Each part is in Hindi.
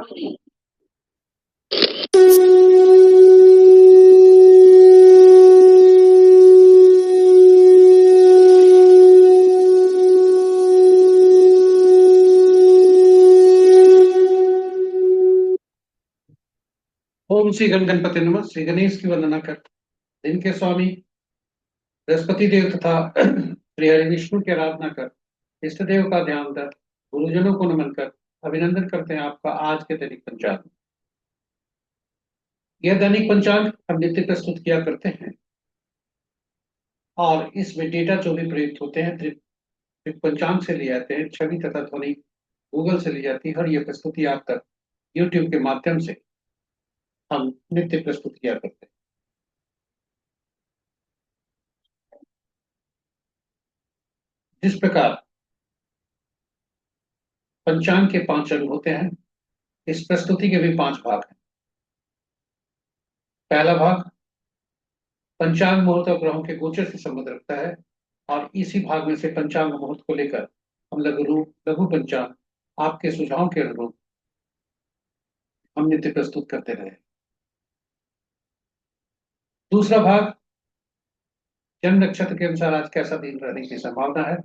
ओम श्री गण गणपति नमः। श्री गणेश की वंदना कर दिन के स्वामी बृहस्पति देव तथा श्री हरि विष्णु की आराधना कर इष्ट देव का ध्यान कर गुरुजनों को नमन कर अभिनंदन करते हैं आपका आज के दैनिक पंचांग। यह दैनिक पंचांग हम नित्य प्रस्तुत किया करते हैं और इसमें डेटा जो भी प्रयुक्त होते हैं पंचांग से लिए जाते हैं, छवि तथा ध्वनि गूगल से ली जाती है और यह प्रस्तुति आप तक यूट्यूब के माध्यम से हम नित्य प्रस्तुत किया करते हैं। जिस प्रकार पंचांग के 5 अंग होते हैं, इस प्रस्तुति के भी 5 भाग हैं। पहला भाग पंचांग मुहूर्त और ग्रहों के गोचर से संबंध रखता है और इसी भाग में से पंचांग मुहूर्त को लेकर हम लघु पंचांग आपके सुझाव के अनुरूप हम नित्य प्रस्तुत करते रहे। दूसरा भाग जन्म नक्षत्र के अनुसार आज कैसा दिन रहने की संभावना है,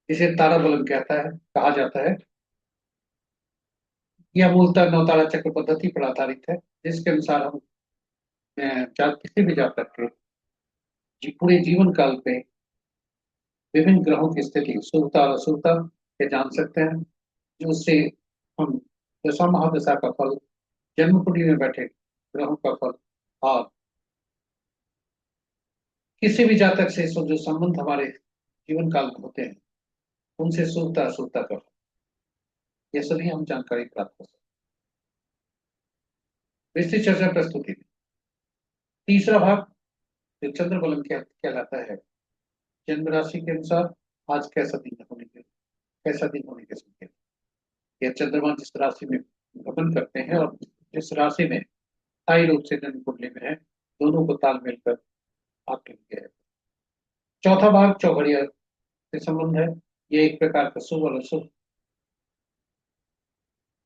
इसे तारा बलम कहा जाता है। यह मूलतः नौतारा चक्र पद्धति पर आधारित है, जिसके अनुसार हम किसी भी जातक के पूरे जीवन काल पे विभिन्न ग्रहों की स्थिति शुभता और अशुभता के जान सकते हैं, जिससे हम दशा महादशा का फल, जन्म कुंडली में बैठे ग्रहों का फल और किसी भी जातक से जो संबंध हमारे जीवन काल में होते हैं उनसे शुभता अशुभता का फल, ये सभी हम जानकारी प्राप्त कर सकते हैं। विस्तृत चर्चा प्रस्तुति में तीसरा भाग जो चंद्र बलम कहलाता है, जन्म राशि के अनुसार आज कैसा दिन होने के संकेत। यह चंद्रमा जिस राशि में भ्रमण करते हैं और जिस राशि में स्थायी रूप से जन्म कुंडली में है, दोनों को तालमेल कर आपके लिए है। चौथा भाग चौघड़िया से संबंध है। यह एक प्रकार का शुभ और अशुभ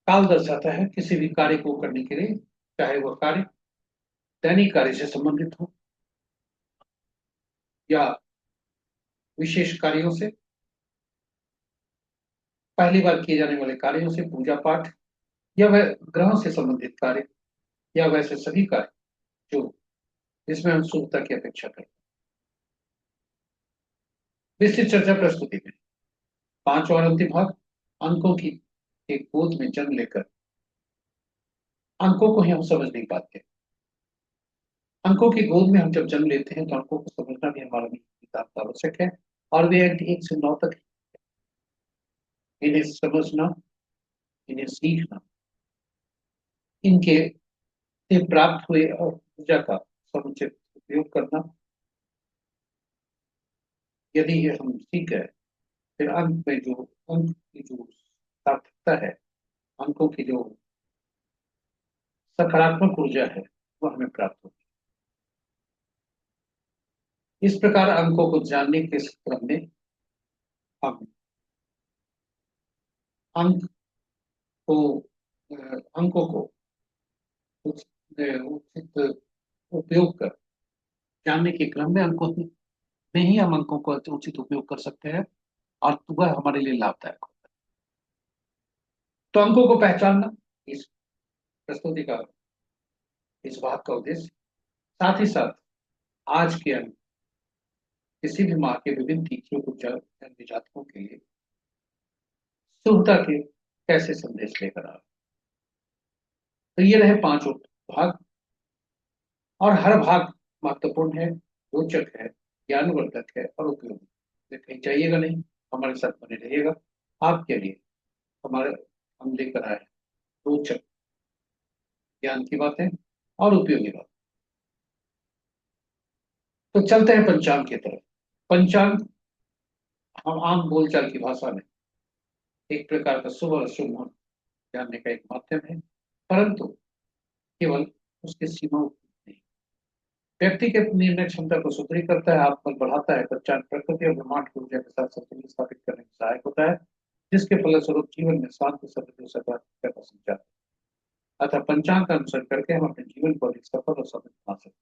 काल दर्शाता है किसी भी कार्य को करने के लिए, चाहे वह कार्य दैनिक कार्य से संबंधित हो या विशेष कार्यों से, पहली बार किए जाने वाले कार्यों से, पूजा पाठ या वह ग्रहों से संबंधित कार्य या वैसे सभी कार्य जो जिसमें हम शुभता की अपेक्षा करते हैं। विस्तृत चर्चा प्रस्तुति में पांचवा और अंतिम भाग अंकों की एक गोद में जन्म लेकर अंकों को ही हम समझ नहीं पाते। अंकों की गोद में हम जब जन्म लेते हैं तो अंकों को समझना भी हमारा नितांत आवश्यक है और वे 1 से 9 तक इन्हें समझना, इन्हें सीखना, इनके से प्राप्त हुए और ऊर्जा का समुचित उपयोग करना, यदि ये हम सीख गए फिर अंत में जो अंक की जो सार्थकता है, अंकों की जो सकारात्मक ऊर्जा है वह हमें प्राप्त होगी। इस प्रकार अंकों को जानने के क्रम में हम अंक को अंकों को उचित उपयोग कर जानने के क्रम में अंकों में ही हम अंकों का उचित उपयोग कर सकते हैं और वह हमारे लिए लाभदायक होता है। तो अंकों को पहचानना इस प्रस्तुति का इस भाग का उद्देश्य, साथ ही साथ आज के अंक किसी भी माह के विभिन्न तिथियों को जन्म जातकों के लिए शुभता के कैसे संदेश लेकर आ। तो ये रहे 5 भाग और हर भाग महत्वपूर्ण है, रोचक है, ज्ञानवर्धक है और उपयोगी। तो कहीं जाइएगा नहीं, हमारे साथ बने रहिएगा। आपके लिए हमारे हम लेकर आए रोचक ज्ञान की बातें और उपयोगी बात। तो चलते हैं पंचांग की तरफ। पंचांग हम आम बोलचाल की भाषा में एक प्रकार का शुभ और अशुभ मुहूर्त जानने का एक माध्यम है, परंतु केवल उसकी सीमा नहीं। व्यक्ति के निर्णय क्षमता को सुदृढ़ करता है, आत्मबल बढ़ाता है। पंचांग प्रकृति और ब्रह्मांड की ऊर्जा के साथ संतुलन स्थापित करने में सहायक होता है जिसके फलस्वरूप जीवन में शांति, समृद्धि और सकारात्मकता का संचार। अतः पंचांग का अनुसरण करके हम अपने जीवन को अधिक सफल और समृद्ध बना सकते हैं।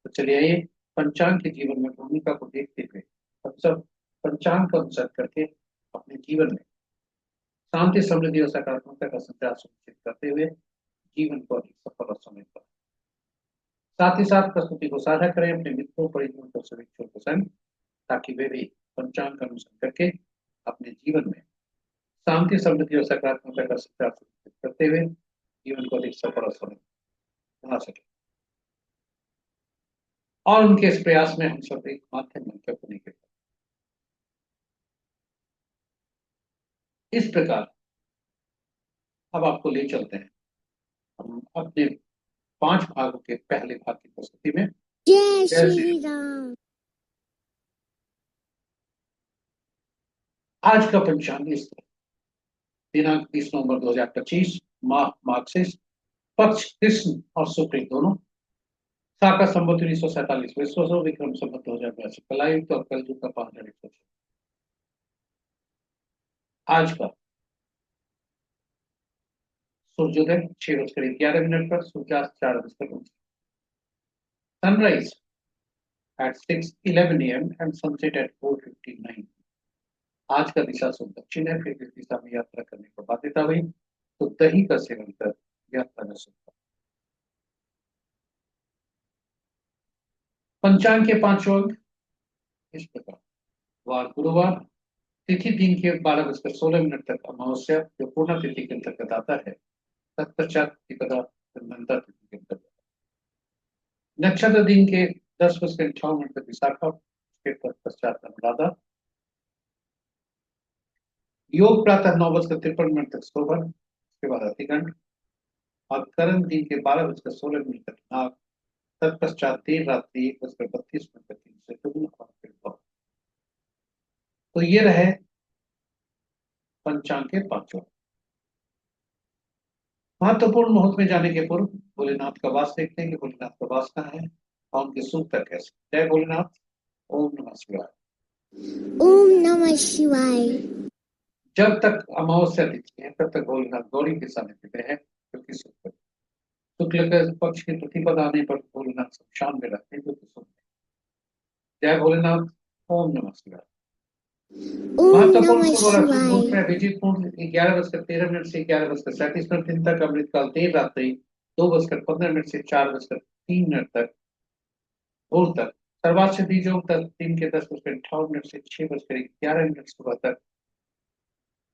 तो चलिए आइए पंचांग के जीवन में भूमिका को देखते हुए हम सब पंचांग का अनुसरण करके अपने जीवन में शांति, समृद्धि और सकारात्मकता का संचार सुनिश्चित करते हुए जीवन को अधिक सफल और समृद्ध बनाएं। साथ ही साथ प्रस्तुति को साझा करें अपने मित्रों, परिजनों और सदस्यों के संग, ताकि वे भी पंचांग का अनुसरण करके अपने जीवन में शांति, समृद्धि और सकारात्मकता का संचार सुनिश्चित करते हुए जीवन को अधिक सफल और समृद्ध बना सके। और उनके इस प्रयास में हम सब एक माध्यम बनकर बने के इस प्रकार अब आपको ले चलते हैं हम अपने 5 भागों के पहले भाग की प्रस्तुति में। जय श्री राम। आज का पंचांग इस तरह: दिनांक 30 नवंबर 2025, माह मार्क्सिस, पक्ष कृष्ण और शुक्ल दोनों, शाका संवत 1947 विश्व, विक्रम संवत 2082 कलायुक्त और कलयुग का 5100। आज का सूर्योदय 6:11 पर, सूर्यास्त 4:19, sunrise at 6:11 a.m. and sunset at 4:59। आज का दिशा शुभ दक्षिण है, फिर इस दिशा में यात्रा करने को बाध्यता हुई तो दही का सेवन कर यात्रा न शुभ। पंचांग के 5 अंक इस प्रकार: वार गुरुवार, तिथि दिन के 12:16 तक अमावस्या जो पूर्ण तिथि के अंतर्गत आता है, तत्पश्चात प्रतिपदा नंदा तिथि के अंतर्गत। नक्षत्र दिन के 10:58 तक विशाखा, उसके तत्पश्चात अनुराधा। योग प्रातः 9:53 तक सोबर, उसके बाद अतिगंड। और करण दिन के 12:16 तक नाग, तत्पश्चात देर रात्रि 1:32 तक 3 से दुगुना और फिर भव। तो ये रहे पंचांग के 5 अंक। महत्वपूर्ण मुहूर्त में जाने के पूर्व भोलेनाथ का वास देखते हैं कि भोलेनाथ का वास कहाँ है और उनके सूत्र कैसे। जय भोलेनाथ। ओम नमः शिवाय। ओम नमः शिवाय। जब तक अमावस्या तिथि है तब तक भोलेनाथ गौरी के सानिध्य में है, क्योंकि शुक्ल के पक्ष के प्रतिपद आने पर भोलेनाथ शमशान में रहते हैं, जो कि जय भोलेनाथ। ओम नमः शिवाय। ओम महत्वपूर्ण नमः शुभ और अशुभ मुहूर्त शिवाय। में अभिजीत मुहूर्त 11:13 से 11:37 तक, अमृतकाल देर रात्रि 2:15 से 4:03 तक, भोर तक, सर्वासिद्धि योग दिन के 10:58 से 6:11 सुबह तक,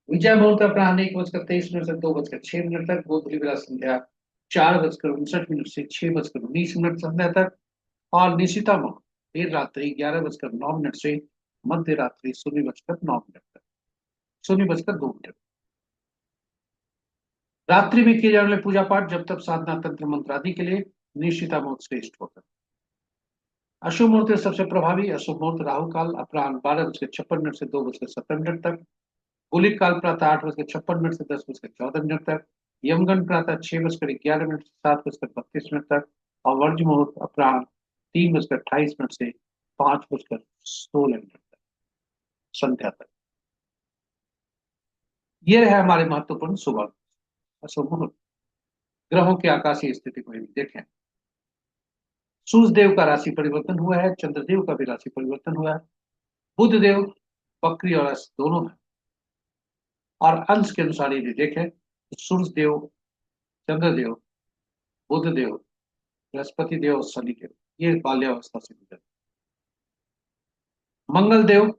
विजय मुहूर्त अपराह्न 1:23 से 2:06 तक, गोधूली बेला संध्या 4:59 से 6:19 संध्या तक, और निशिता मुहूर्त देर रात्रि 11:09 से मध्य रात्रि 0:09 तक, 0:02। रात्रि में किए जाने वाले पूजा पाठ, जब तक साधना, तंत्र, मंत्र आदि के लिए निशिता मुहूर्त श्रेष्ठ होता है। अशुभ मुहूर्त सबसे प्रभावी: अशुभ मुहूर्त राहु काल अपराह्न 12:56 से 2:17 तक, गुलिक काल प्रातः 8:56 से 10:14 तक, यमगंड प्रातः 6:11 से 7:32 तक, और वर्ज मुहूर्त अपराह्न 3:28 से 5:16 तक, संध्या तक। ये है हमारे महत्वपूर्ण सुबह अशुभ मुहूर्त। ग्रहों की आकाशीय स्थिति को यदि देखें, सूर्य देव का राशि परिवर्तन हुआ है, चंद्रदेव का भी राशि परिवर्तन हुआ है, बुध देव बकरी और अस्त दोनों है। और अंश के अनुसार यदि देखें तो सूर्य देव, चंद्रदेव, बुध देव, बृहस्पति देव और शनि देव ये बाल्यावस्था से गुजर, मंगल देव,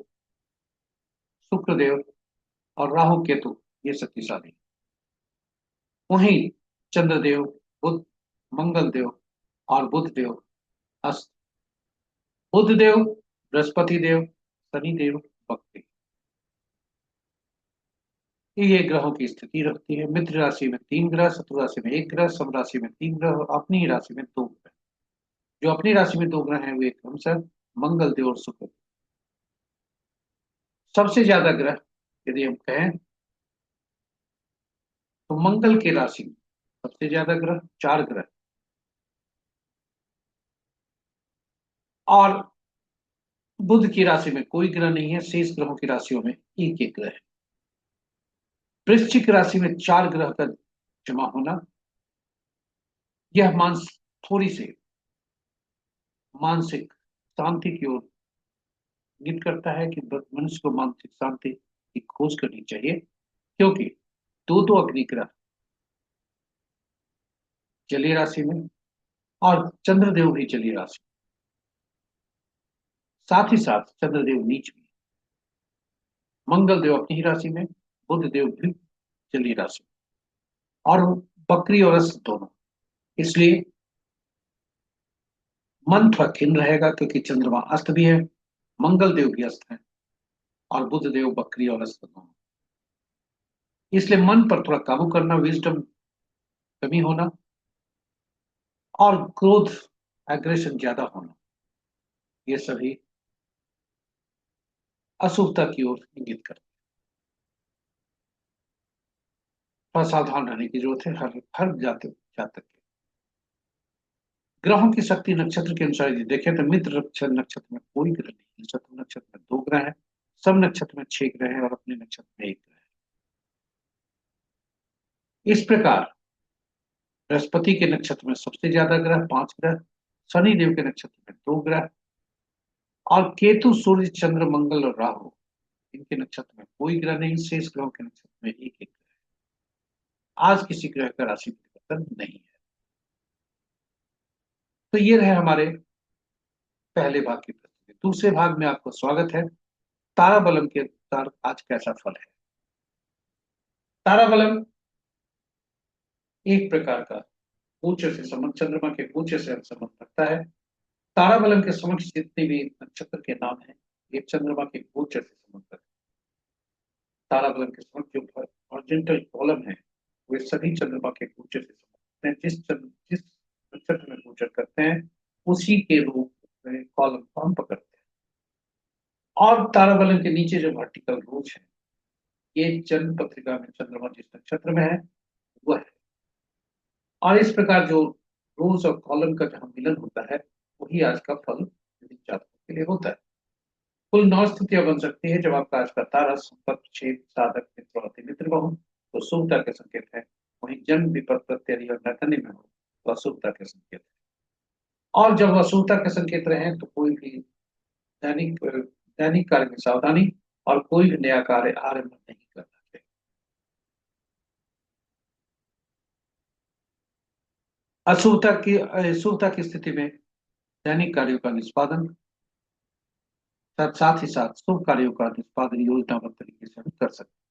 शुक्र देव और राहु केतु ये शक्तिशाली। वहीं चंद्रदेव, बुध, मंगल देव और बुध देव अस्त, बुध देव, बृहस्पति देव, शनि देव, बकरी, ये ग्रहों की स्थिति रखती है। मित्र राशि में 3 ग्रह, शत्रु राशि में 1 ग्रह, सम राशि में 3 ग्रह और अपनी ही राशि में 2 ग्रह। जो अपनी राशि में 2 ग्रह हैं वे क्रमशः मंगल देव और शुक्र। सबसे ज्यादा ग्रह यदि हम कहें तो मंगल की राशि में सबसे ज्यादा ग्रह 4 ग्रह, और बुध की राशि में कोई ग्रह नहीं है, शेष ग्रहों की राशियों में एक एक ग्रह है। वृश्चिक राशि में 4 ग्रह का जमा होना, यह थोड़ी सी मानसिक शांति की ओर इंगित करता है कि मनुष्य को मानसिक शांति की खोज करनी चाहिए, क्योंकि दो दो अग्नि ग्रह जलीय राशि में और चंद्रदेव भी जलीय राशि, साथ ही साथ चंद्रदेव नीच भी, मंगल देव अपनी ही राशि में, बुध देव भी जलीय राशि और बकरी और अस्त दोनों। इसलिए मन थोड़ा खिन्न रहेगा, क्योंकि चंद्रमा अस्त भी है, मंगल देव भी अस्त है और बुध देव बकरी और अस्त दोनों। इसलिए मन पर थोड़ा काबू करना, विजडम कमी होना और क्रोध एग्रेशन ज्यादा होना, ये सभी अशुभता की ओर इंगित करते हैं। थोड़ा सावधान रहने की जरूरत है हर हर जातक के। ग्रहों की शक्ति नक्षत्र के अनुसार यदि देखें तो मित्र नक्षत्र में कोई ग्रह नहीं है, शत्रु नक्षत्र में 2 ग्रह है, सब नक्षत्र में 6 ग्रह है और अपने नक्षत्र में 1 ग्रह है। इस प्रकार बृहस्पति के नक्षत्र में सबसे ज्यादा ग्रह 5 ग्रह, शनि देव के नक्षत्र में 2 ग्रह और केतु सूर्य चंद्र मंगल और राहु, इनके नक्षत्र में कोई ग्रह नहीं, शेष ग्रहों के नक्षत्र में एक एक ग्रह। आज किसी ग्रह का राशि परिवर्तन नहीं है। तो ये रहे हमारे पहले भाग की प्रस्तुति। दूसरे भाग में आपको स्वागत है। ताराबलम के अनुसार आज कैसा फल है। ताराबलम एक प्रकार का गोचर से संबंध, चंद्रमा के गोचर से संबंध रखता है। ताराबलम के समक्ष जितने भी नक्षत्र के नाम हैं, ये चंद्रमा के गोचर से संबंध रखते हैं। ताराबलम के समक्ष जो हॉरिजॉन्टल कॉलम है, वे सभी चंद्रमा के गोचर से संबंध रखते हैं। जिस नक्षत्र में गोचर करते हैं, उसी के रूप में कॉलम को हम पकड़ते हैं। और ताराबलम के नीचे जो वर्टिकल रोज है, ये जन्म पत्रिका में चंद्रमा जिस नक्षत्र में है वह है। और इस प्रकार जो रोज और कॉलम का जहां मिलन होता है, वही आज का फल जातकों के लिए होता है। कुल 9 स्थितियां बन सकती है। जब आपका आज का तारा संपत्त, छेद, साधक, मित्र और अतिमित्र में हो तो शुभता के संकेत है। वहीं जन्म, विपद, प्रत्यय और नैतन्य में हो तो अशुभता के संकेत है। और जब अशुभता के संकेत रहे तो कोई भी दैनिक कार्य में सावधानी और कोई भी नया कार्य आरंभ नहीं करना चाहिए। अशुभता की स्थिति में दैनिक कार्यों का निष्पादन, साथ ही साथ शुभ कार्यों का निष्पादन योजनाबद्ध तरीके से हम कर सकते हैं।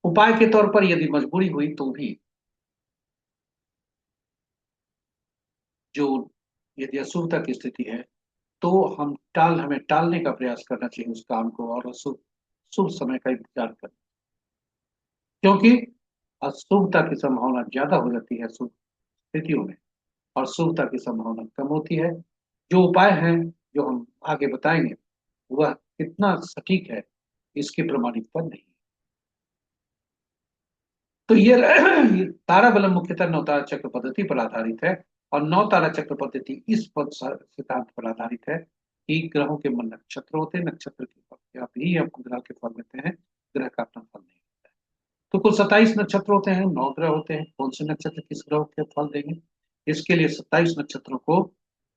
उपाय के तौर पर यदि मजबूरी हुई तो भी जो यदि अशुभता की स्थिति है तो हमें टालने का प्रयास करना चाहिए उस काम को, और शुभ शुभ समय का इंतजार करना, क्योंकि अशुभता की संभावना ज्यादा हो जाती है शुभ स्थितियों में और शुभता की संभावना कम होती है। जो उपाय हैं जो हम आगे बताएंगे, वह कितना सटीक है इसकी प्रमाणिकता नहीं है। तो ये तारा बलम मुख्यतः 9 तारा चक्र पद्धति पर आधारित है। और 9 तारा चक्र पद्धति इस सिद्धांत पर आधारित है कि ग्रहों के मन नक्षत्र होते हैं, नक्षत्र के फल आप ही आपको ग्रह के फल देते हैं, ग्रह का अपना फल नहीं होता है। तो कुल 27 नक्षत्र होते हैं, 9 ग्रह होते हैं। कौन से नक्षत्र किस ग्रह के फल देंगे, इसके लिए 27 नक्षत्रों को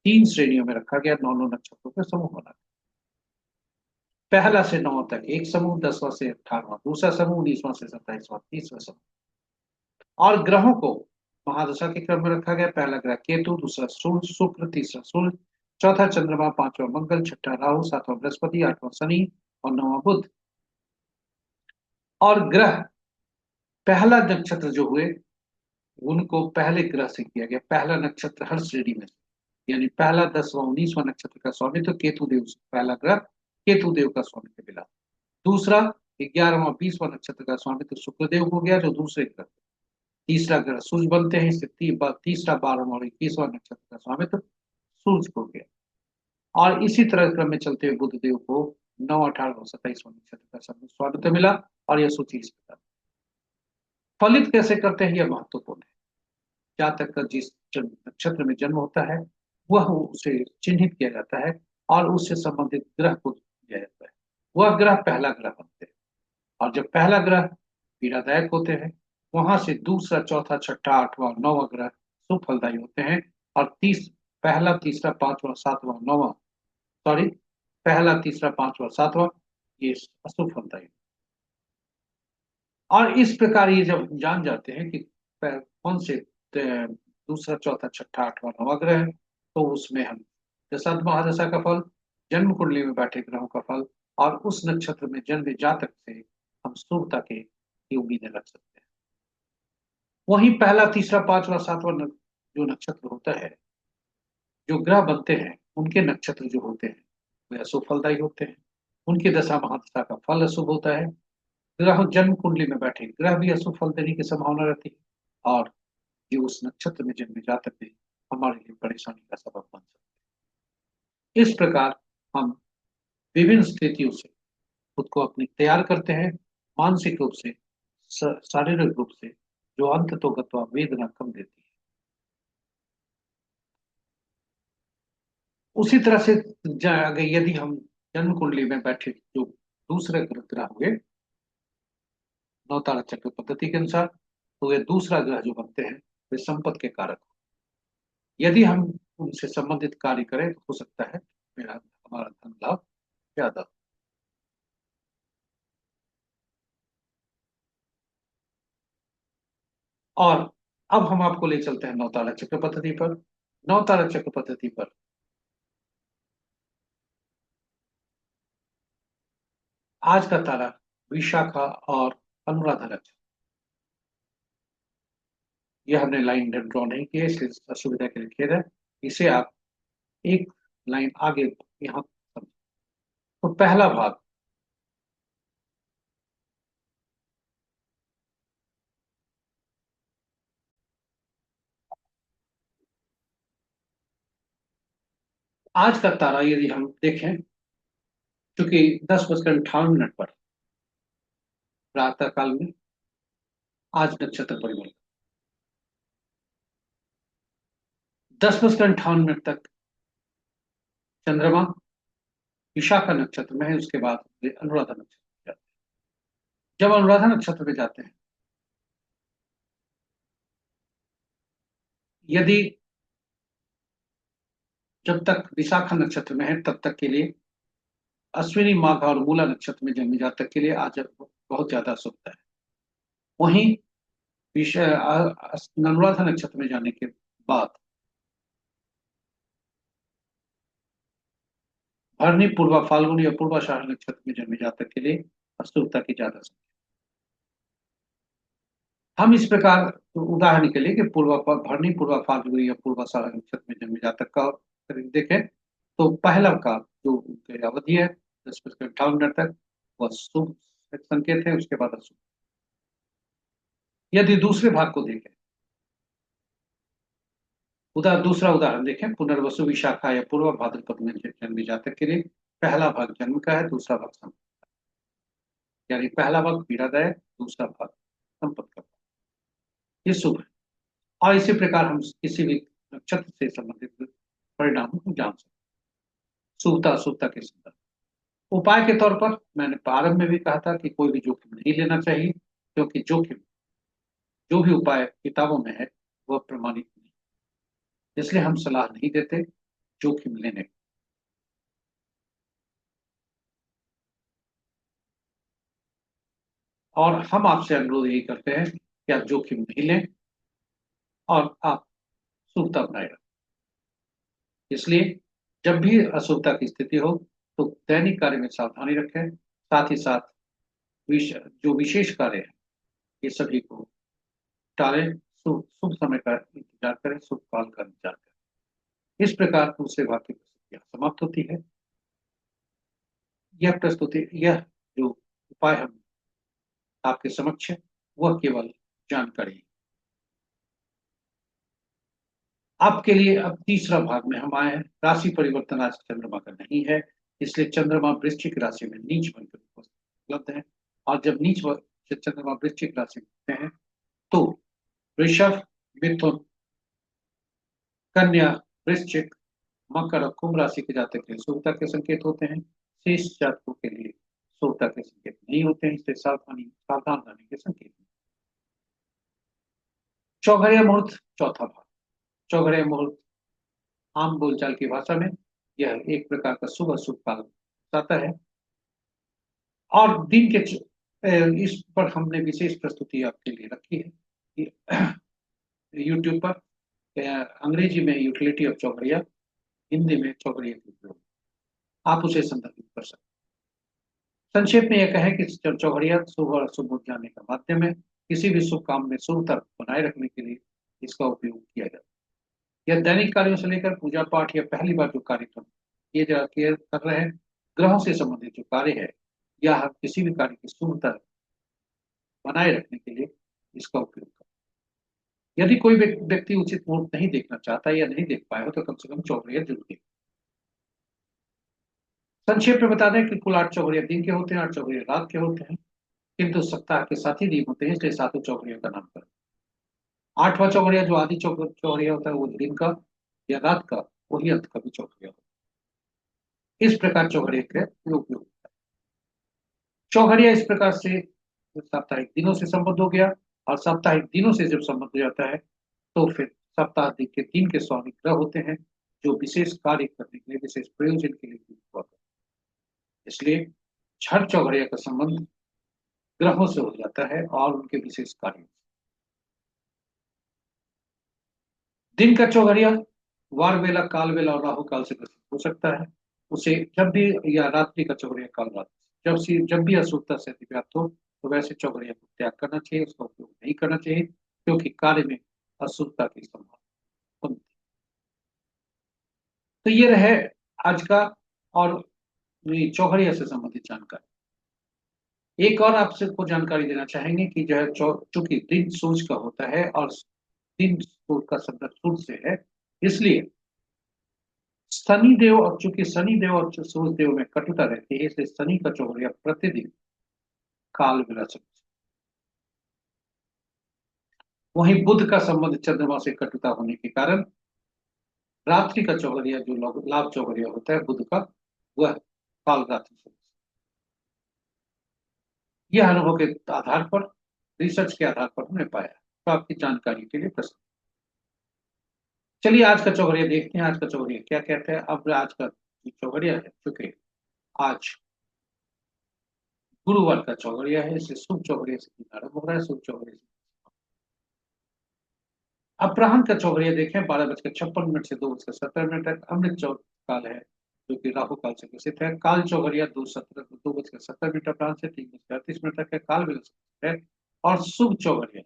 3 श्रेणियों में रखा गया। 9 नक्षत्रों के समूह बना, पहला से 9 तक एक समूह, 10वां से 18वां दूसरा समूह, 19वां से 27वां तीसरा समूह। और ग्रहों को महादशा के क्रम में रखा गया। पहला ग्रह केतु, दूसरा सूर्य शुक्र, तीसरा सूर्य, चौथा चंद्रमा, पांचवा मंगल, छठा राहु, सातवां बृहस्पति, आठवां शनि और नौवां बुध। और ग्रह पहला नक्षत्र जो हुए उनको पहले ग्रह से किया गया। पहला नक्षत्र हर श्रेणी में, यानी पहला 10वां 19वां नक्षत्र का स्वामित्व केतु देव से, पहला ग्रह केतु देव का स्वामित्व मिला। दूसरा 11वां 20वां नक्षत्र का स्वामित्व शुक्रदेव को गया, जो दूसरे ग्रह। तीसरा ग्रह सूर्य बनते हैं, इससे तीसरा 12वां और 21वां नक्षत्र का स्वामित्व सूर्य को गया। और इसी तरह क्रम में चलते हुए बुध देव को 9, 18 और 27वां नक्षत्र का स्वामित्व मिला। और यह सूची इस प्रकार फलित कैसे करते हैं, यह महत्वपूर्ण है। जातक का जिस नक्षत्र में जन्म होता है वह उसे चिन्हित किया जाता है और उससे संबंधित ग्रह को दिया जाता है। वह ग्रह पहला ग्रह बनते हैं। और जब पहला ग्रह पीड़ादायक होते हैं। वहां से दूसरा, चौथा, छठा, आठवां, नौवां ग्रह शुभ फलदायी होते हैं। और पहला, तीसरा, पांचवा, सातवां, नौवां, सॉरी, पहला, तीसरा, पांचवा, सातवां, ये अशुभ फलदायी। और इस प्रकार ये जब जान जाते हैं कि कौन से दूसरा, चौथा, छठा, आठवां, नौवां ग्रह है, तो उसमें हम दशांश महादशा का फल, जन्म कुंडली में बैठे ग्रहों का फल, और उस नक्षत्र में जन्मे जातक से हम शुभता के की उम्मीदें रख सकते हैं। वहीं पहला, तीसरा, पांचवा, सातवां जो नक्षत्र होता है, जो ग्रह बनते हैं, उनके नक्षत्र जो होते हैं वे अशुभ फलदायी होते हैं। उनकी दशा महादशा का फल अशुभ होता है। ग्रह जन्म कुंडली में बैठे ग्रह भी अशुभ फल देने की संभावना रहती है। और ये उस नक्षत्र में जन्मे जातक भी हमारे लिए परेशानी का सबब बन सकते हैं। इस प्रकार हम विभिन्न स्थितियों से खुद को अपनी तैयार करते हैं, मानसिक रूप से, शारीरिक रूप से, जो अंत तो गत्वा वेदना कम देती है। उसी तरह से अगर यदि हम जन्म कुंडली में बैठे जो दूसरे ग्रह हुए नवतारा चक्र पद्धति के अनुसार, तो वे दूसरा ग्रह जो बनते हैं वे संपत्ति के कारक। यदि हम उनसे संबंधित कार्य करें तो हो सकता है मेरा हमारा धन लाभ ज्यादा हो। और अब हम आपको ले चलते हैं नवतारा चक्र पद्धति पर। नवतारा चक्र पद्धति पर आज का तारा विशाखा और अनुराधा नक्षत्र। यह हमने लाइन ड्रॉ नहीं की है, इसलिए असुविधा के लिए खेद है। इसे आप एक लाइन आगे यहाँ समझें। तो पहला भाग, आज का तारा यदि हम देखें, क्योंकि 10:58 पर प्रातः काल में आज नक्षत्र परिवर्तन, 10:58 तक चंद्रमा विशाखा नक्षत्र में है, उसके बाद वे अनुराधा नक्षत्र में जाते हैं। जब अनुराधा नक्षत्र में जाते हैं, यदि जब तक विशाखा नक्षत्र में है तब तक के लिए अश्विनी, माघ और मूला नक्षत्र में जन्मे जातक के लिए आज बहुत ज्यादा शुभता है। वहीं अनुराधा नक्षत्र में जाने के बाद भरनी, पूर्वा फाल्गुन या पूर्वाषाढ़ नक्षत्र में जन्मे जातक के लिए अशुभता की ज्यादा संख्या। हम इस प्रकार उदाहरण के लिए कि भरनी, पूर्वा फाल्गुन या पूर्वाषाढ़ नक्षत्र में जन्मे जातक का देखें, तो पहला का जो उनकी अवधि है 10:58 तक, वह शुभ संकेत है, उसके बाद अशुभ। यदि दूसरे भाग को देखें, दूसरा उदाहरण देखें, पुनर्वसु, विशाखा या पूर्व भाद्रपद में जन्मे जातक के लिए पहला भाग जन्म का है, दूसरा भाग संपत्ति, यानी पहला भाग पीड़ादायक, दूसरा भाग संपत्ति का। ये शुभ है। और इसी प्रकार हम किसी भी नक्षत्र से संबंधित परिणामों को जान सकते हैं, शुभता अशुभता के संदर्भ। उपाय के तौर पर मैंने प्रारंभ में भी कहा था कि कोई भी जोखिम नहीं लेना चाहिए, क्योंकि जोखिम, जो भी उपाय किताबों में है वह प्रमाणित नहीं, इसलिए हम सलाह नहीं देते जोखिम लेने की। और हम आपसे अनुरोध यही करते हैं कि आप जोखिम नहीं लें और आप शुभता बनाए रखें। इसलिए जब भी अशुभता की स्थिति हो तो दैनिक कार्य में सावधानी रखें, साथ ही साथ जो विशेष कार्य है ये सभी को टालें, शुभ शुभ समय का इंतजार करें, शुभ काल का इंतजार करें। इस प्रकार दूसरे भाग की प्रस्तुतियां समाप्त होती है। यह जो उपाय हम आपके समक्ष है वह केवल जानकारी है। आपके लिए अब तीसरा भाग में हम आए हैं। राशि परिवर्तन आज चंद्रमा का नहीं है, इसलिए चंद्रमा वृश्चिक राशि में नीच बनकर उपलब्ध है। और जब चंद्रमा वृश्चिक राशि में होते हैं तो वृषभ, मिथुन, कन्या, वृश्चिक, मकर और कुंभ राशि के जातक के लिए शुभता के संकेत होते हैं। शेष जातकों के लिए शुभता के संकेत नहीं होते हैं, इसलिए सावधान रहने के संकेत हैं। चौघड़िया मुहूर्त चौथा भाग। चौघड़िया मुहूर्त आम बोलचाल की भाषा में यह एक प्रकार का शुभ अशुभ काल बताता है। और दिन के इस पर हमने विशेष प्रस्तुति आपके लिए रखी है कि यूट्यूब पर अंग्रेजी में यूटिलिटी ऑफ चौघड़िया, हिंदी में चौघड़िया के उपयोग, आप उसे संदर्भित कर सकते हैं। संक्षेप में यह कहें कि चौघड़िया शुभ और अशुभ हो जाने का माध्यम है। किसी भी शुभ काम में शुभता बनाए रखने के लिए इसका उपयोग किया जाता है। यह दैनिक कार्यों से लेकर पूजा पाठ या पहली बार जो कार्यक्रम किए कर रहे हैं, ग्रहों से संबंधित जो कार्य है, या हम किसी भी कार्य की शुभता बनाए रखने के लिए इसका उपयोग करें। यदि कोई व्यक्ति उचित मुहूर्त नहीं देखना चाहता या नहीं देख पाए हो तो कम से कम चौघड़िया जरूर देखें। संक्षेप में बता दें कि कुल 8 चौघड़िया दिन के होते हैं, 8 चौघड़िया रात के होते हैं, किंतु सप्ताह के 7 ही दिन होते हैं, इसलिए सातों चौघड़िया का नामकरण। 8वां चौघड़िया जो आदि चौघड़िया होता है वो दिन का या रात का, वही अंत का भी चौघड़िया होता है। इस प्रकार चौघड़िया के उपयोग होता है। चौघड़िया इस प्रकार से साप्ताहिक दिनों से संबद्ध हो गया, और साप्ताहिक दिनों से जब संबद्ध हो जाता है तो फिर सप्ताह के दिन के स्वामी ग्रह होते हैं, जो विशेष कार्य करने के लिए, विशेष प्रयोजन के लिए उपयोग होते हैं। इसलिए छठ चौघड़िया का संबंध ग्रहों से हो जाता है और उनके विशेष कार्यों से। दिन का चौघड़िया वार वेला, काल वेला और राहु काल से ग्रसित हो सकता है। उसे जब भी, या रात्रि का चौघड़िया काल रात, जब भी अशुभता से अधिव्याप्त हो तो वैसे चौघड़िया को त्याग करना चाहिए, उसका उपयोग नहीं करना चाहिए, क्योंकि कार्य में अशुभता की संभावना बनती है। तो ये रहे आज का और चौघड़िया से संबंधित जानकारी। एक और आपसे को जानकारी देना चाहेंगे कि जो है चूंकि दिन सूर्य का होता है और दिन सूर्य का संदर्भ सूर्य से है, इसलिए शनि देव, और चूंकि शनि देव और सूर्य देव में कटुता रहती है, इसलिए शनि का चौघड़िया प्रतिदिन काल विलक्षण। वहीं बुध का संबंध चंद्रमा से कटुता होने के कारण रात्रि का चौघड़िया जो लाभ चौघड़िया होता है बुध का, वह काल रात्रि से। यह अनुभव के आधार पर, रिसर्च के आधार पर हमने पाया, तो आपकी जानकारी के लिए प्रस्तुत। चलिए आज का चौघड़िया देखते हैं। आज का चौघड़िया क्या कहते हैं। अब आज का चौघड़िया है, चूंकि आज गुरुवार का चौघड़िया है, इससे शुभ चौघड़िया से दिन आरंभ हो रहा है। शुभ चौघड़िया से अपराह्न का चौघड़िया देखें, 12:56 से 2:17 तक अमृत चौक काल है, जो कि राहु काल से ग्रसित है। काल चौघड़िया 2:17 अपराह्न से 3:38 तक है, काल विलक्षण है। और शुभ चौघड़िया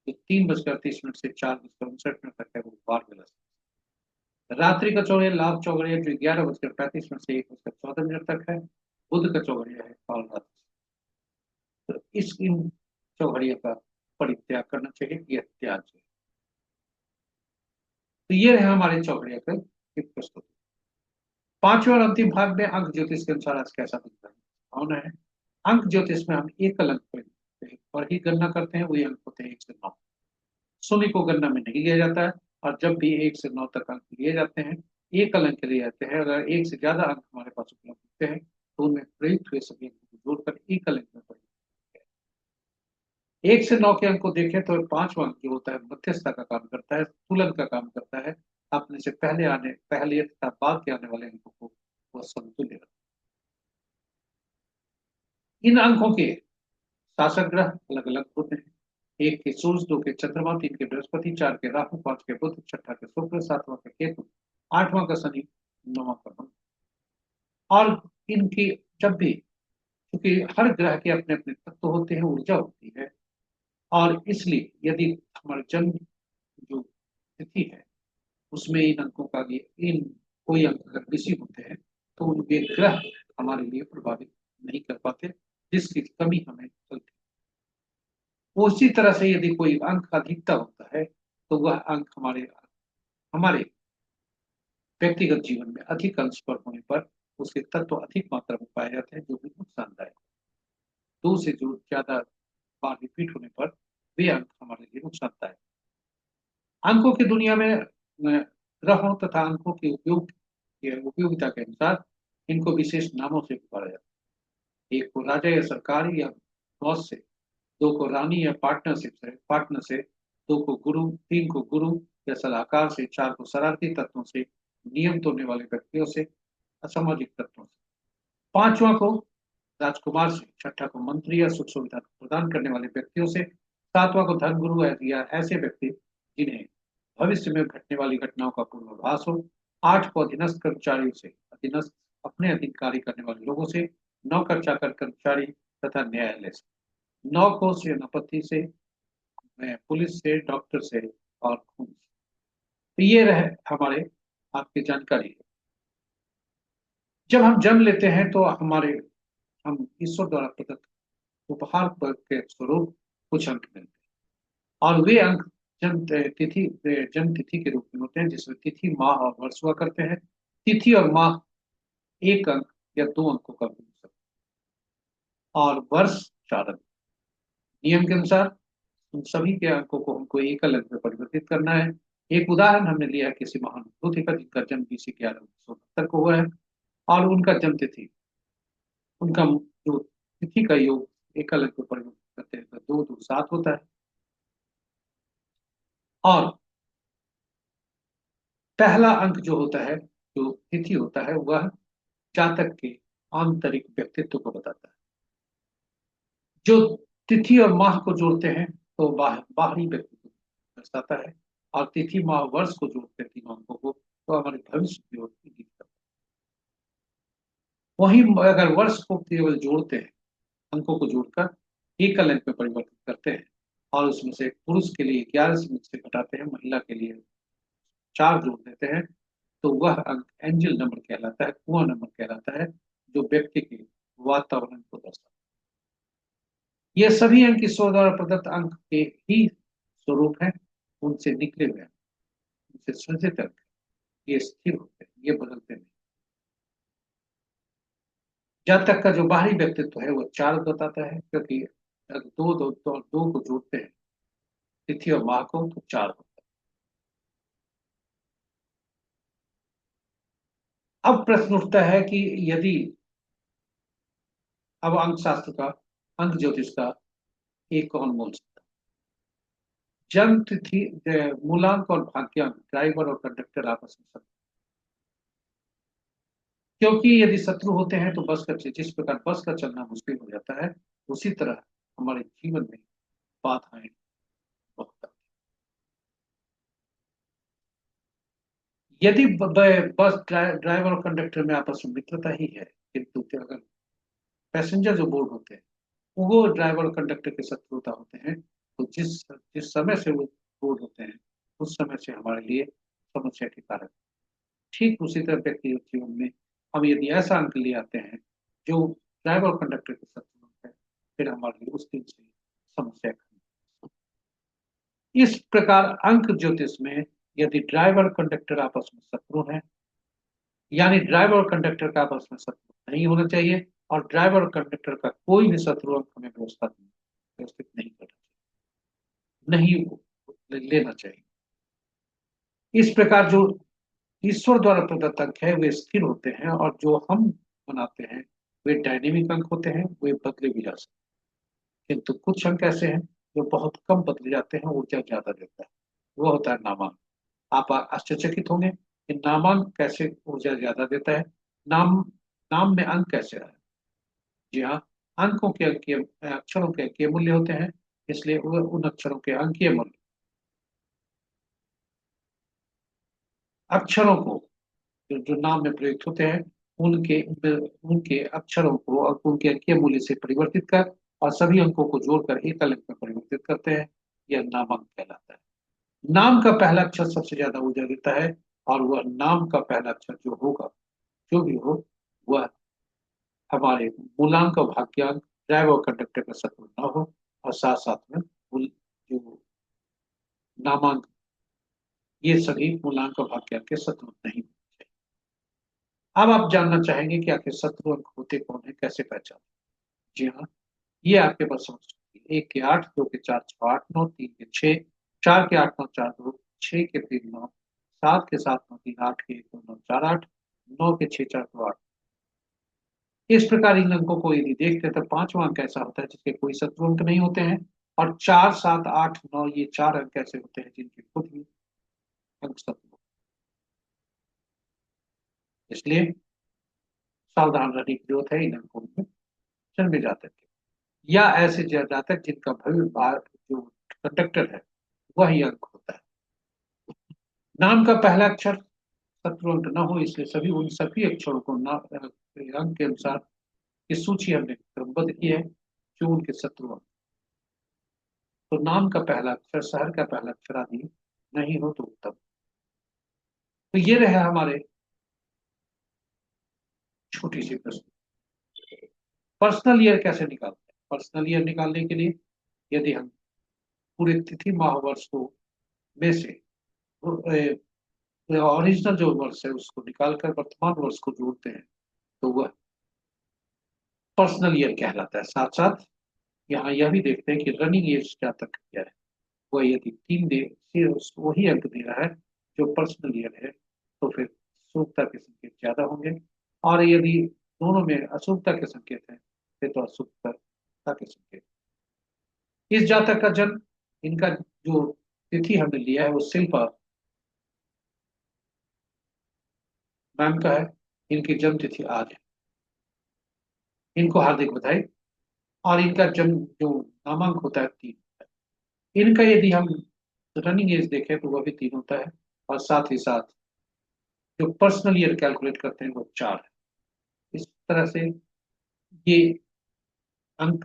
जो 3:38 से 4:59 तक है, वो वार विलक्षण। रात्रि का चौघड़िया लाभ चौघड़िया जो 11:35 से 1:14 तक है। बुध का चौघड़िया है काल रात्रि। तो इन चौघड़िया का परित्याग करना चाहिए, यह त्याग है। तो ये रहे हमारे चौघड़िया का एक प्रस्तुति। पांचवें और अंतिम भाग में अंक ज्योतिष के अनुसार आज कैसा दिन का भावना है। अंक ज्योतिष में हम एकल अंक पर ही गणना करते हैं, वही अंक होते हैं 1 से 9। शून्य को गणना में नहीं लिया जाता है, और जब भी 1 से 9 तक अंक लिए जाते हैं, एकल अंक लिए जाते हैं। अगर एक से ज्यादा अंक हमारे पास उपलब्ध होते हैं तो उनमें प्रयुक्त हुए सभी अंकों को जोड़कर एकल अंक में परिवर्तित। 1 से 9 के अंक को देखें तो 5वां अंक जो होता है मध्यस्थता का काम करता है, तुलन का काम करता है। अपने से पहले तथा बाद के आने वाले अंकों को वह समतुल्य रखता है। इन अंकों के शासक ग्रह अलग अलग होते हैं। 1 के सूर्य, 2 के चंद्रमा, 3 के बृहस्पति, 4 के राहु, 5 के बुध, 6 के शुक्र, 7वां का केतु, 8वां का शनि, 9वां का मंगल। और इनकी जब भी, क्योंकि हर ग्रह के अपने अपने तत्व होते हैं, ऊर्जा होती है, और इसलिए यदि हमारे जन्म जो तिथि है उसमें इन अंकों का भी, इन कोई अंक अगर किसी होते हैं तो उनके ग्रह हमारे लिए प्रभावित नहीं कर पाते, जिसकी कमी हमें चलती है। उसी तरह से यदि कोई अंक अधिकता होता है तो वह अंक हमारे हमारे व्यक्तिगत जीवन में अधिक अंश पर होने पर उसके तत्व अधिक मात्रा में पाए जाते हैं, जो भी नुकसानदायक। 2 से जो ज्यादा बार रिपीट होने पर वे अंक हमारे लिए नुकसानदायक। अंकों की दुनिया में ग्रहों तथा अंकों के उपयोगिता के अनुसार इनको विशेष नामों से पुकारा जाता है। एक को राजा या सरकारी या बॉस से, दो को रानी या पार्टनर से, दो को गुरु, तीन को गुरु या सलाहकार से, चार को शरारती तत्वों से, नियम तोड़ने वाले व्यक्तियों से, असामाजिक तत्वों से, पांचवा को राजकुमार से, छठा को मंत्री या सुख सुविधा प्रदान करने वाले व्यक्तियों से, सातवां को धर्मगुरु या ऐसे व्यक्ति जिन्हें भविष्य में घटने वाली घटनाओं का पूर्वाभास हो, आठ को अधीनस्थ कर्मचारियों से, अधीनस्थ अपने अधीन कार्य करने वाले लोगों से, नौकर चाकर कर्मचारी तथा न्यायालय से, नौ को सेनापति से, पुलिस से, डॉक्टर से और खून से। तो ये रहे हमारे आपकी जानकारी है। जब हम जन्म लेते हैं तो हम ईश्वर द्वारा प्रदत्त उपहार के स्वरूप कुछ अंक मिलते हैं, और वे अंक जन्म तिथि के रूप में होते हैं, जिसमें तिथि माह और वर्ष हुआ करते हैं। तिथि और माह एक अंक या दो अंकों का भी हो सकता है, और वर्ष चार अंक। नियम के अनुसार उन सभी के अंकों को हमको एकल अंक में परिवर्तित करना है। एक उदाहरण हमने लिया है किसी महान विभूति का, जिनका जन्म BC 1170 को हुआ है, और उनका जन्म तिथि, उनका जो तिथि का योग एकल अंक में परिवर्तित करते हैं तो दो दो सात होता है। और पहला अंक जो होता है, जो तिथि होता है, वह जातक के आंतरिक व्यक्तित्व को बताता है। जो तिथि और माह को जोड़ते हैं तो बाहरी व्यक्तित्व को दर्शाता है, और तिथि माह वर्ष को जोड़ते हैं तीनों अंकों को तो हमारे भविष्य की ओर इंगित करता है। वहीं अगर वर्ष को केवल जोड़ते हैं, अंकों को जोड़कर एकल अंक में परिवर्तित करते हैं, और उसमें से पुरुष के लिए 11 से घटाते हैं, महिला के लिए 4 जोड़ देते हैं, तो वह अंक एंजल नंबर कहलाता है, कुआं नंबर कहलाता है, जो व्यक्ति के वातावरण को दर्शाता है। ये सभी अंक ईश्वर द्वारा प्रदत्त अंक के ही स्वरूप हैं, उनसे निकले हुए हैं, उनसे सृजित अंक। ये स्थिर होते हैं, ये बदलते नहीं। जब तक का जो बाहरी व्यक्तित्व है वो 4 बताता है, क्योंकि अगर दो को जोड़ते हैं तिथि और माह को तो 4 होता है। अब प्रश्न उठता है कि यदि अब अंक शास्त्र का, अंक ज्योतिष का एक कौन बोल सकता है? जन्म तिथि, मूलांक और भाग्यांक, ड्राइवर और कंडक्टर आपस में शत्रु। क्योंकि यदि शत्रु होते हैं तो जिस प्रकार बस का चलना मुश्किल हो जाता है, उसी तरह हमारे जीवन में बाधाएं बहुत आती हैं। यदि बस ड्राइवर और कंडक्टर में आपस में मित्रता ही है, किंतु अगर पैसेंजर जो बोर्ड होते हैं वो ड्राइवर और कंडक्टर के शत्रुता होते हैं, तो जिस जिस समय से वो बोर्ड होते हैं उस समय से हमारे लिए समस्या के कारक। ठीक उसी तरह व्यक्तिगत जीवन में हम यदि ऐसा अंक ले आते हैं जो ड्राइवर और कंडक्टर के शत्रु है, फिर हमारे लिए उस दिन से समस्या खड़ी। इस प्रकार अंक ज्योतिष में यदि ड्राइवर कंडक्टर आपस में शत्रु हैं, यानी ड्राइवर और कंडक्टर का आपस में शत्रु नहीं होना चाहिए, और ड्राइवर और कंडक्टर का कोई भी शत्रु अंक हमें व्यवस्थित नहीं करना चाहिए, नहीं लेना चाहिए। इस प्रकार जो ईश्वर द्वारा प्रदत्त अंक है वे स्थिर होते हैं, और जो हम बनाते हैं वे डायनेमिक अंक होते हैं, वे बदले भी जा सकते हैं। किंतु कुछ अंक ऐसे हैं जो बहुत कम बदले जाते हैं, ऊर्जा ज्यादा देता है, वो होता है नामांक। आप आश्चर्यचकित होंगे कि नामांक कैसे ऊर्जा ज्यादा देता है। नाम नाम में अंक कैसे आए? जी हाँ, अंकों के अंकीय अक्षरों के अंकीय मूल्य होते हैं, इसलिए उन अक्षरों के अंकीय मूल्य, अक्षरों को जो नाम में प्रयुक्त होते हैं उनके उनके अक्षरों को और उनके अंकीय मूल्य से परिवर्तित कर और सभी अंकों को जोड़कर एकल अंक में परिवर्तित करते हैं, यह नामांक कहलाता है। नाम का पहला अक्षर सबसे ज्यादा ऊर्जा देता है, और वह नाम का पहला अक्षर जो होगा, जो भी हो, वह हमारे मूलांक और भाग्यांक, ड्राइवर और कंडक्टर का शत्रु न हो, और साथ साथ में जो नामांक, ये सभी मूलांक और भाग्यांक के शत्रु नहीं होते। अब आप जानना चाहेंगे कि आखिर शत्रु अंक होते कौन है, कैसे पहचान? जी हाँ, ये आपके पास समझ सकती है। 1 के 8, 2 के 4, 6 8 9, 3 के 6, 4 के 8 9 4 2, 6 के 3 9, 7 के 7 9 3, 8 के 1 2 9 4 8, 9 के 6 4 2 8, इस प्रकार इन अंकों को यदि देखते हैं तो पांचवा अंक ऐसा होता है जिसके कोई शत्रु अंक नहीं होते हैं, और 4, 7, 8, 9 ये चार अंक ऐसे होते हैं जिनके खुद ही अंक शत्रु। इसलिए सावधान रहने की जरूरत है इन अंकों में जन्मे जातक के, या ऐसे जातक जिनका जो कंडक्टर है वही अंक होता है। नाम का पहला अक्षर शत्रु अंक न हो, इसलिए सभी उन सभी अक्षरों को अंक के अनुसार की सूची हमने क्रमबद्ध की है जो उनके शत्रु अंक। तो नाम का पहला अक्षर, शहर का पहला अक्षर आदि नहीं हो तो उत्तम। तो ये रहे हमारे छोटी सी प्रश्न। पर्सनल ईयर कैसे निकालते हैं? पर्सनल ईयर निकालने के लिए यदि हम पूरे तिथि माह वर्ष को में से ओरिजिनल जो वर्ष है उसको निकालकर वर्तमान वर्ष को जोड़ते हैं तो वह पर्सनल ईयर कहलाता है। साथ साथ यहाँ यह भी देखते हैं कि रनिंग एज क्या तक क्या है। वह यदि 3 से वही अंक दे रहा है जो पर्सनल ईयर है तो फिर शुभता के संकेत ज्यादा होंगे, और यदि दोनों में अशुभता के संकेत हैं फिर तो अशुभता के संकेत। इस जातक का जन्म, इनका जो तिथि हमने लिया है वो शिल्पा मैम का है। इनकी जन्म तिथि आज है, इनको हार्दिक बधाई। और इनका जन्म जो नामांक होता है 3। इनका यदि हम रनिंग एज देखें तो वह भी 3 होता है, और साथ ही साथ जो पर्सनल ईयर कैलकुलेट करते हैं वो 4 है। इस तरह से ये अंक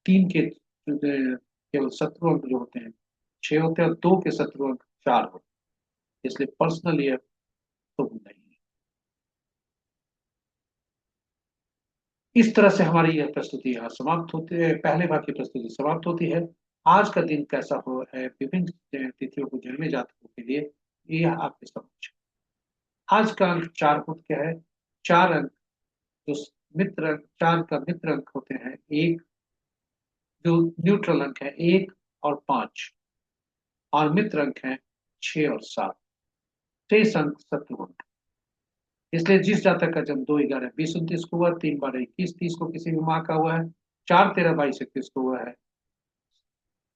3 के केवल शत्रु अंक जो होते हैं 6 होते हैं, और 2 के शत्रु अंक 4 होते हैं, इसलिए पर्सनल ईयर तो नहीं है। इस तरह से हमारी यह प्रस्तुति यहाँ समाप्त होती है, पहले भाग की प्रस्तुति समाप्त होती है। आज का दिन कैसा हो है विभिन्न तिथियों को जन्मे जातकों के लिए, यह आपके समक्ष। आज का अंक 4 को क्या है? 4 अंक जो मित्र अंक, 4 का मित्र अंक होते हैं एक, जो न्यूट्रल अंक है 1 और 5, और मित्र अंक है 6 और 7, शेष अंक शत्रु अंक। इसलिए जिस जातक का जन्म 2, 11, 20, 29 को हुआ, 3, 12, 21, 30 को किसी भी माह का हुआ है, 4, 13, 22, 21 को हुआ है,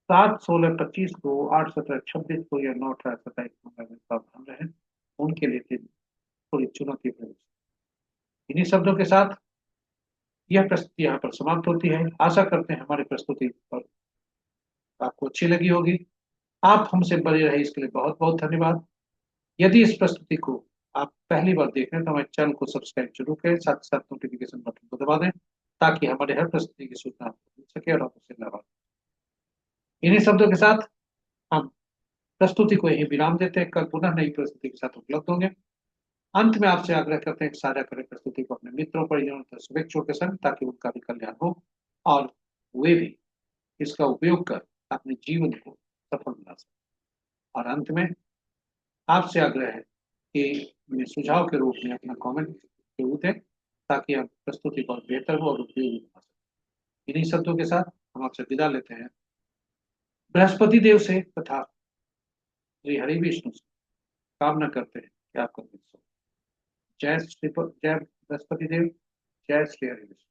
7, 16, 25 को, 8, 17, 26 को, या 9, 18, 27 को सावधान रहे, उनके लिए दिन थोड़ी चुनौती भरी। इन्हीं शब्दों के साथ यह प्रस्तुति यहाँ पर समाप्त होती है। आशा करते हैं हमारी प्रस्तुति पर आपको अच्छी लगी होगी। आप हमसे बने रहे इसके लिए बहुत बहुत धन्यवाद। यदि इस प्रस्तुति को आप पहली बार देख रहे हैं तो हमारे चैनल को सब्सक्राइब जरूर करें, साथ साथ नोटिफिकेशन बटन को दबा दें ताकि हमारे हर प्रस्तुति की सूचना आपको मिल सके और आप उसे लाभ। इन्हीं शब्दों के साथ हम प्रस्तुति को यही विराम देते हैं। कल पुनः नई प्रस्तुति के साथ उपलब्ध होंगे। अंत में आपसे आग्रह करते हैं कि साझा करें प्रस्तुति को अपने मित्रों, परिजनों तथा शुभेच्छुओं के संग, ताकि उनका भी कल्याण हो और वे भी इसका उपयोग कर अपने जीवन को सफल बना सकें। और अंत में आपसे आग्रह है कि हमें सुझाव के रूप में अपना कमेंट जरूर दें ताकि हम प्रस्तुति को और बेहतर हो और उपयोगी बना सकें। इन्हीं शब्दों के साथ हम आपसे विदा लेते हैं बृहस्पति देव से तथा श्री हरि विष्णु से कामना करते हैं कि आपका दिन शुभ। जय बृहस्पति देव, जय श्री हरि विष्णु।